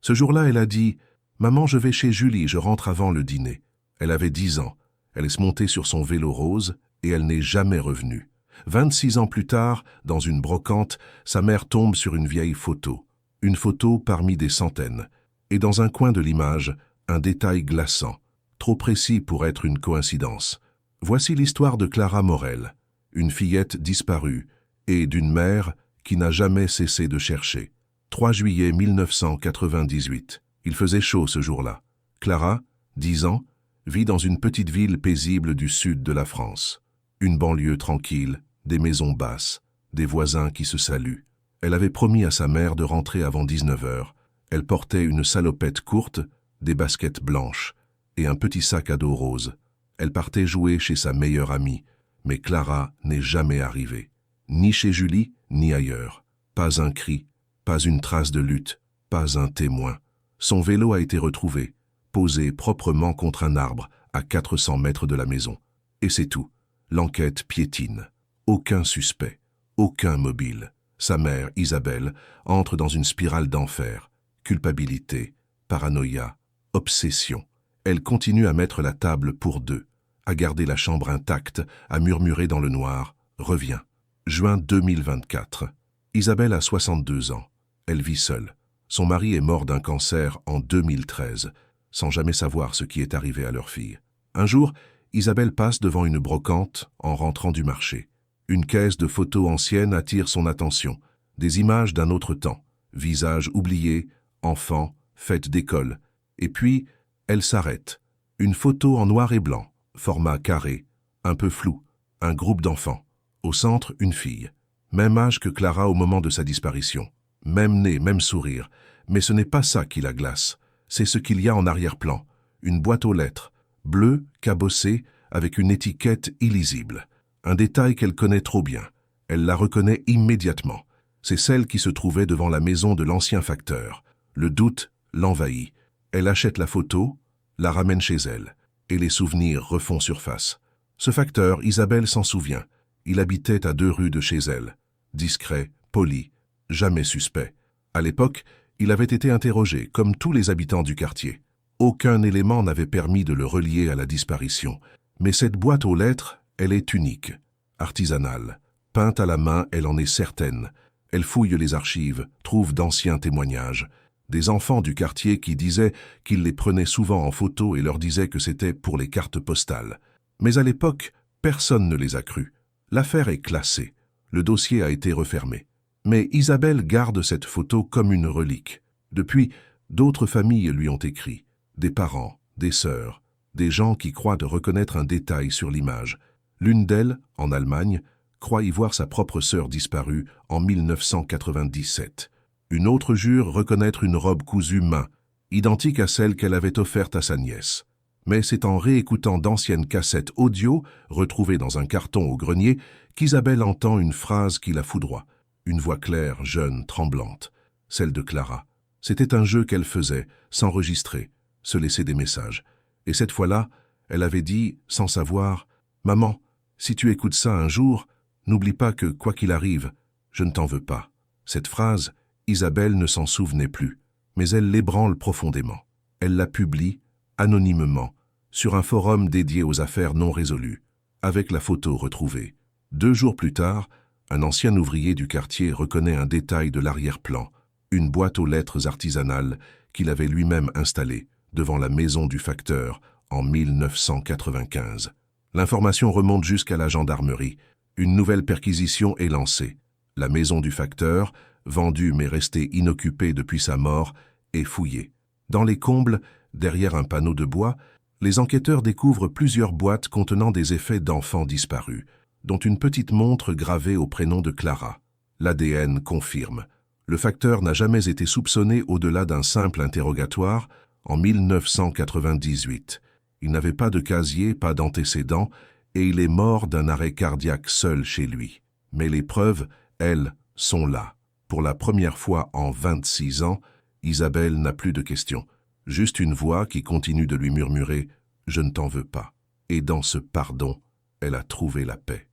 Ce jour-là, elle a dit « Maman, je vais chez Julie, je rentre avant le dîner ». Elle avait 10 ans. Elle est montée sur son vélo rose et elle n'est jamais revenue. 26 ans plus tard, dans une brocante, sa mère tombe sur une vieille photo. Une photo parmi des centaines. Et dans un coin de l'image, un détail glaçant, trop précis pour être une coïncidence. Voici l'histoire de Clara Morel, une fillette disparue, et d'une mère qui n'a jamais cessé de chercher. 3 juillet 1998. Il faisait chaud ce jour-là. Clara, 10 ans, vit dans une petite ville paisible du sud de la France. Une banlieue tranquille, des maisons basses, des voisins qui se saluent. Elle avait promis à sa mère de rentrer avant 19 heures. Elle portait une salopette courte, des baskets blanches et un petit sac à dos rose. Elle partait jouer chez sa meilleure amie, mais Clara n'est jamais arrivée. Ni chez Julie, ni ailleurs. Pas un cri, pas une trace de lutte, pas un témoin. Son vélo a été retrouvé, posé proprement contre un arbre à 400 mètres de la maison. Et c'est tout. L'enquête piétine. Aucun suspect, aucun mobile. Sa mère, Isabelle, entre dans une spirale d'enfer. Culpabilité, paranoïa, obsession. Elle continue à mettre la table pour deux, à garder la chambre intacte, à murmurer dans le noir. Reviens. Juin 2024. Isabelle a 62 ans. Elle vit seule. Son mari est mort d'un cancer en 2013, sans jamais savoir ce qui est arrivé à leur fille. Un jour, Isabelle passe devant une brocante en rentrant du marché. Une caisse de photos anciennes attire son attention. Des images d'un autre temps. Visages oubliés, enfants, fêtes d'école. Et puis, elle s'arrête. Une photo en noir et blanc, format carré, un peu flou. Un groupe d'enfants. Au centre, une fille. Même âge que Clara au moment de sa disparition. Même nez, même sourire. Mais ce n'est pas ça qui la glace. C'est ce qu'il y a en arrière-plan. Une boîte aux lettres, bleue, cabossée, avec une étiquette illisible. Un détail qu'elle connaît trop bien. Elle la reconnaît immédiatement. C'est celle qui se trouvait devant la maison de l'ancien facteur. Le doute l'envahit. Elle achète la photo, la ramène chez elle. Et les souvenirs refont surface. Ce facteur, Isabelle s'en souvient. Il habitait à 2 rues de chez elle. Discret, poli, jamais suspect. À l'époque, il avait été interrogé, comme tous les habitants du quartier. Aucun élément n'avait permis de le relier à la disparition. Mais cette boîte aux lettres, elle est unique, artisanale. Peinte à la main, elle en est certaine. Elle fouille les archives, trouve d'anciens témoignages. Des enfants du quartier qui disaient qu'ils les prenaient souvent en photo et leur disaient que c'était pour les cartes postales. Mais à l'époque, personne ne les a crus. L'affaire est classée. Le dossier a été refermé. Mais Isabelle garde cette photo comme une relique. Depuis, d'autres familles lui ont écrit. Des parents, des sœurs, des gens qui croient de reconnaître un détail sur l'image. L'une d'elles, en Allemagne, croit y voir sa propre sœur disparue en 1997. Une autre jure reconnaître une robe cousue main, identique à celle qu'elle avait offerte à sa nièce. Mais c'est en réécoutant d'anciennes cassettes audio, retrouvées dans un carton au grenier, qu'Isabelle entend une phrase qui la foudroie. Une voix claire, jeune, tremblante. Celle de Clara. C'était un jeu qu'elle faisait, s'enregistrer, se laisser des messages. Et cette fois-là, elle avait dit, sans savoir, « Maman, si tu écoutes ça un jour, n'oublie pas que, quoi qu'il arrive, je ne t'en veux pas. » Cette phrase, Isabelle ne s'en souvenait plus, mais elle l'ébranle profondément. Elle la publie, anonymement, sur un forum dédié aux affaires non résolues, avec la photo retrouvée. 2 jours plus tard, un ancien ouvrier du quartier reconnaît un détail de l'arrière-plan, une boîte aux lettres artisanales qu'il avait lui-même installée devant la maison du facteur en 1995. L'information remonte jusqu'à la gendarmerie. Une nouvelle perquisition est lancée. La maison du facteur, vendue mais restée inoccupée depuis sa mort, est fouillée. Dans les combles, derrière un panneau de bois, les enquêteurs découvrent plusieurs boîtes contenant des effets d'enfants disparus, dont une petite montre gravée au prénom de Clara. L'ADN confirme. Le facteur n'a jamais été soupçonné au-delà d'un simple interrogatoire en 1998. Il n'avait pas de casier, pas d'antécédents, et il est mort d'un arrêt cardiaque seul chez lui. Mais les preuves, elles, sont là. Pour la première fois en 26 ans, Isabelle n'a plus de questions. Juste une voix qui continue de lui murmurer « Je ne t'en veux pas ». Et dans ce pardon, elle a trouvé la paix.